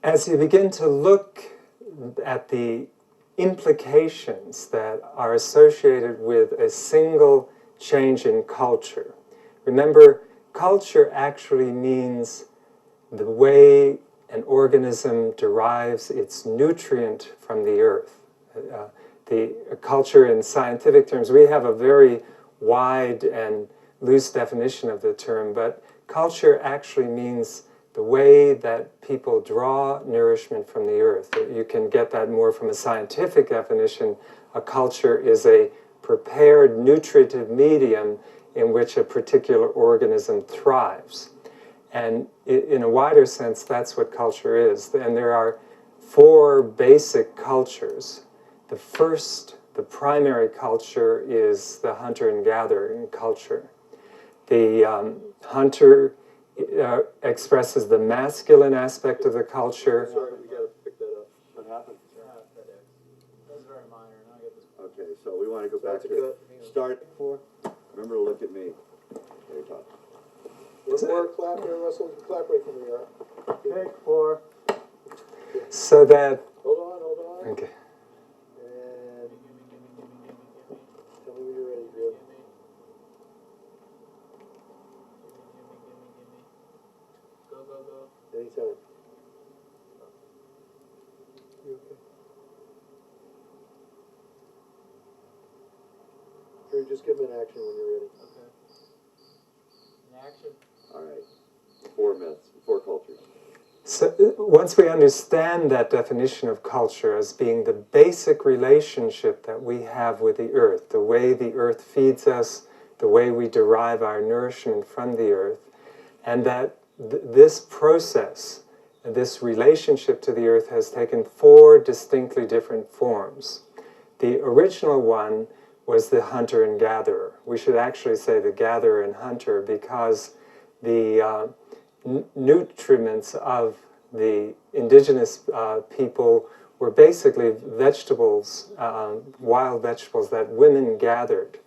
as you begin to look at the implications that are associated with a single change in culture, remember, culture actually means the way an organism derives its nutrient from the earth. The culture in scientific terms, we have a very wide and loose definition of the term, but culture actually means the way that people draw nourishment from the earth. You can get that more from a scientific definition. A culture is a prepared nutritive medium in which a particular organism thrives. And in a wider sense, that's what culture is. And there are four basic cultures. The first, the primary culture, is the hunter and gathering culture. The hunter expresses the masculine aspect of the culture. Sorry, we got to pick that up. What happened? That's very minor. Now I get this. Okay, so we want to go back to start. Remember to look at me. Very tough. One more clap there, Russell. Clap right from the Take 4. So that... Hold on. Okay. And tell me when you're ready, Jim. Go. Anytime. You okay? Or just give him an action when you're ready. Okay. In action. All right. 4 myths, 4 cultures. So once we understand that definition of culture as being the basic relationship that we have with the earth, the way the earth feeds us, the way we derive our nourishment from the earth, and that this process, this relationship to the earth has taken 4 distinctly different forms. The original one was the hunter and gatherer. We should actually say the gatherer and hunter because the nutriments of the indigenous people were basically vegetables, wild vegetables that women gathered.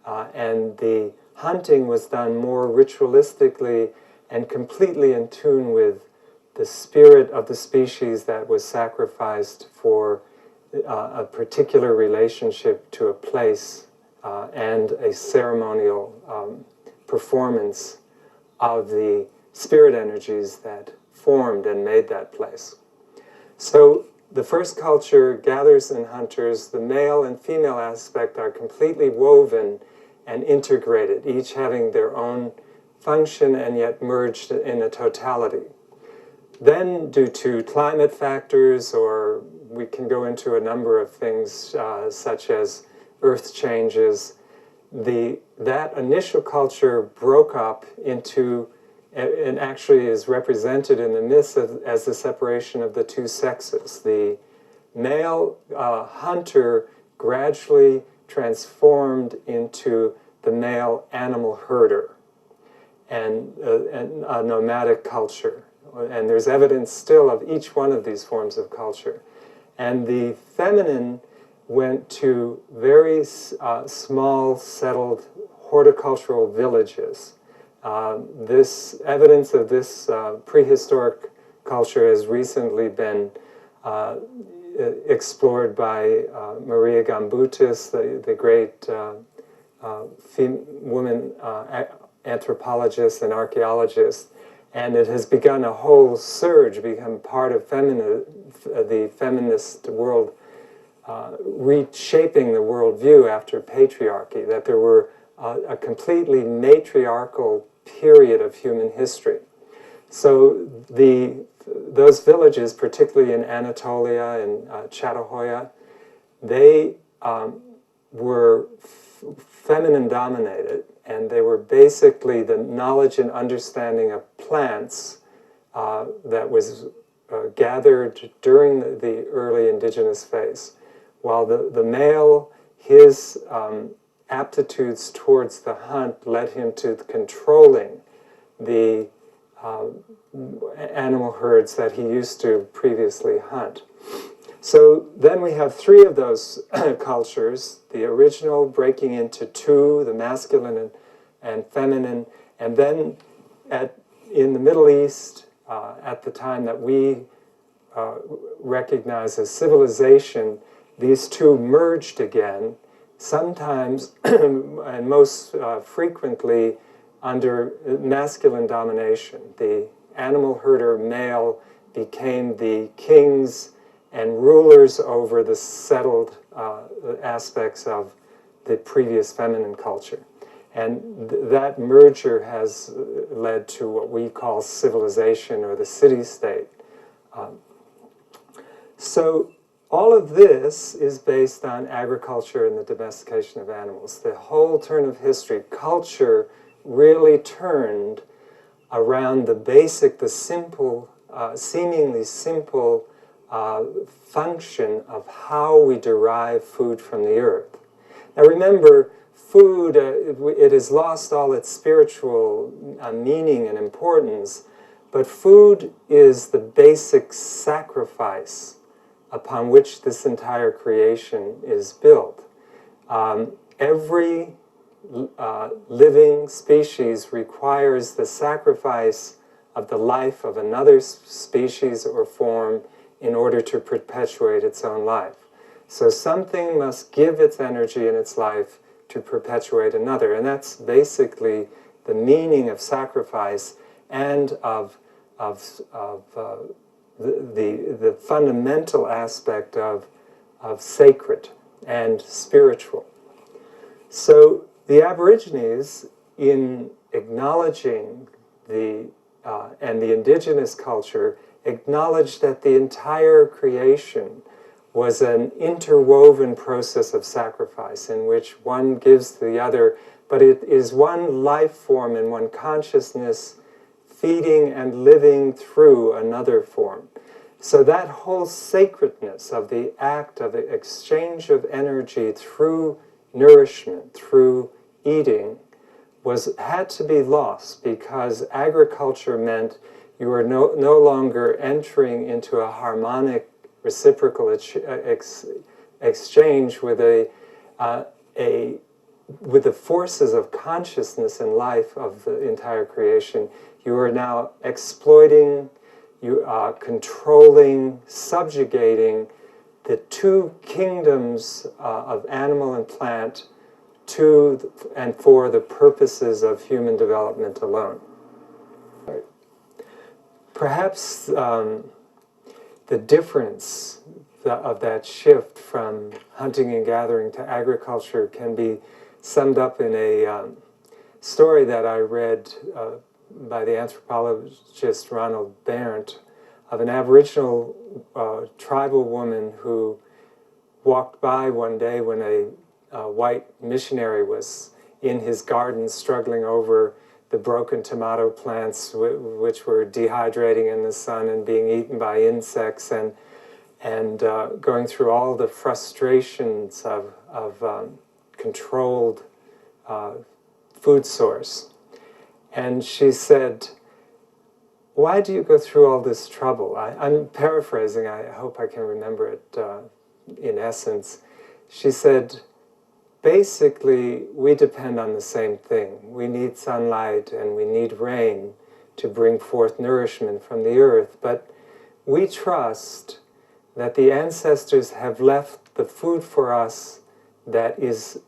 And the hunting was done more ritualistically and completely in tune with the spirit of the species that was sacrificed for a particular relationship to a place and a ceremonial performance of the spirit energies that formed and made that place. So the first culture, gatherers and hunters, the male and female aspect are completely woven and integrated, each having their own function and yet merged in a totality. Then, due to climate factors, or we can go into a number of things such as earth changes, that initial culture broke up into, and actually is represented in the myths as the separation of the 2 sexes. The male hunter gradually transformed into the male animal herder and a nomadic culture. And there's evidence still of each one of these forms of culture. And the feminine went to very small, settled horticultural villages. This evidence of this prehistoric culture has recently been explored by Maria Gamboutis, the great woman anthropologist and archaeologist, and it has begun a whole surge, become part of the feminist world, reshaping the worldview after patriarchy, that there were a completely matriarchal period of human history. So those villages, particularly in Anatolia and Chattahoya, they were feminine dominated, and they were basically the knowledge and understanding of plants that was gathered during the early indigenous phase. While the male, his aptitudes towards the hunt led him to controlling the animal herds that he used to previously hunt. So then we have 3 of those cultures, the original breaking into 2, the masculine and feminine, and then in the Middle East, at the time that we recognize as civilization, these two merged again, sometimes and most frequently under masculine domination. The animal herder male became the kings and rulers over the settled aspects of the previous feminine culture. And that merger has led to what we call civilization or the city-state. So all of this is based on agriculture and the domestication of animals. The whole turn of history, culture really turned around the basic, the simple, seemingly simple function of how we derive food from the earth. Now remember, food, it has lost all its spiritual meaning and importance, but food is the basic sacrifice upon which this entire creation is built. Every living species requires the sacrifice of the life of another species or form in order to perpetuate its own life. So something must give its energy and its life to perpetuate another. And that's basically the meaning of sacrifice and of the fundamental aspect of sacred and spiritual. So the Aborigines, in acknowledging and the indigenous culture, acknowledged that the entire creation was an interwoven process of sacrifice in which one gives to the other, but it is one life form and one consciousness feeding and living through another form. So that whole sacredness of the act of the exchange of energy through nourishment, through eating, had to be lost because agriculture meant you were no longer entering into a harmonic reciprocal exchange with with the forces of consciousness and life of the entire creation. You are now exploiting, you are controlling, subjugating the two kingdoms of animal and plant to and for the purposes of human development alone. Perhaps the difference of that shift from hunting and gathering to agriculture can be summed up in a story that I read by the anthropologist Ronald Barrett of an Aboriginal tribal woman who walked by one day when a white missionary was in his garden struggling over the broken tomato plants which were dehydrating in the sun and being eaten by insects, and going through all the frustrations of controlled food source. And she said, "Why do you go through all this trouble?" I'm paraphrasing, I hope I can remember it in essence. She said, basically, we depend on the same thing. We need sunlight and we need rain to bring forth nourishment from the earth, but we trust that the ancestors have left the food for us that is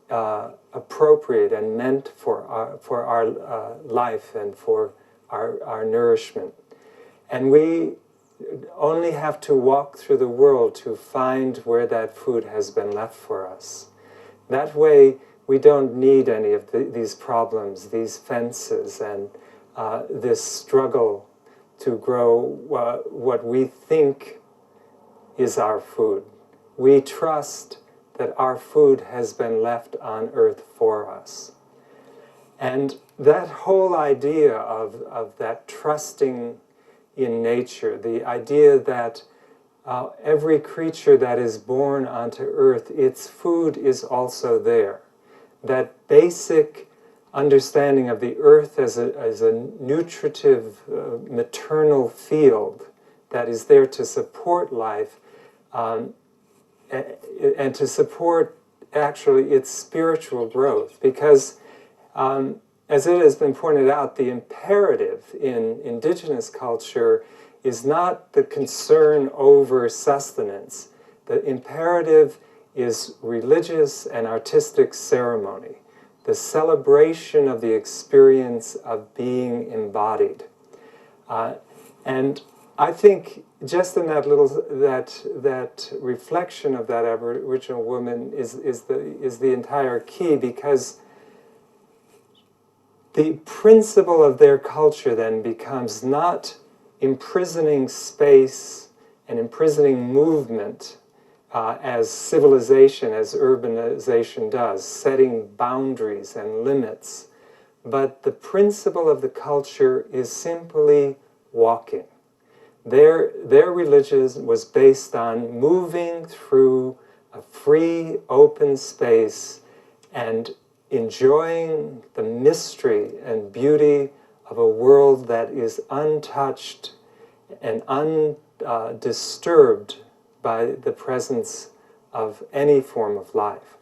appropriate and meant for our life and for our nourishment. And we only have to walk through the world to find where that food has been left for us. That way, we don't need any of these problems, these fences, and this struggle to grow what we think is our food. We trust that our food has been left on earth for us. And that whole idea of that trusting in nature, the idea that every creature that is born onto earth, its food is also there. That basic understanding of the earth as a nutritive, maternal field that is there to support life and to support actually its spiritual growth. Because as it has been pointed out, the imperative in indigenous culture is not the concern over sustenance. The imperative is religious and artistic ceremony, the celebration of the experience of being embodied. And I think just in that little that reflection of that Aboriginal woman is the entire key, because the principle of their culture then becomes not imprisoning space and imprisoning movement as civilization, as urbanization does, setting boundaries and limits, but the principle of the culture is simply walking. Their religion was based on moving through a free, open space and enjoying the mystery and beauty of a world that is untouched and undisturbed by the presence of any form of life.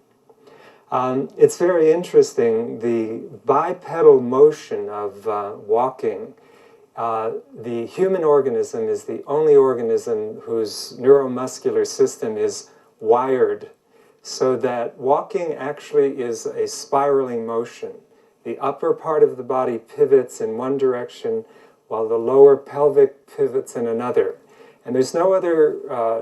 It's very interesting, the bipedal motion of walking. The human organism is the only organism whose neuromuscular system is wired so that walking actually is a spiraling motion. The upper part of the body pivots in one direction while the lower pelvic pivots in another. And there's no other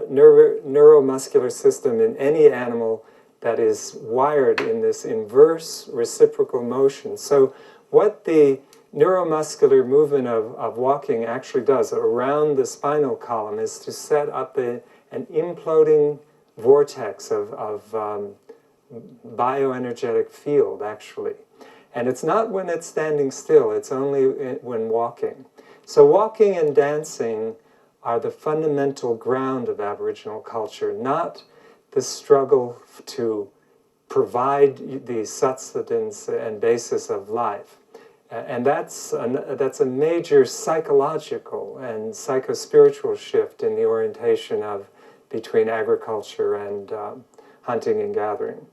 neuromuscular system in any animal that is wired in this inverse reciprocal motion. So what the neuromuscular movement of walking actually does around the spinal column is to set up an imploding vortex of bioenergetic field, actually. And it's not when it's standing still, it's only when walking. So walking and dancing are the fundamental ground of Aboriginal culture, not the struggle to provide the sustenance and basis of life. And that's a major psychological and psycho-spiritual shift in the orientation of between agriculture and hunting and gathering.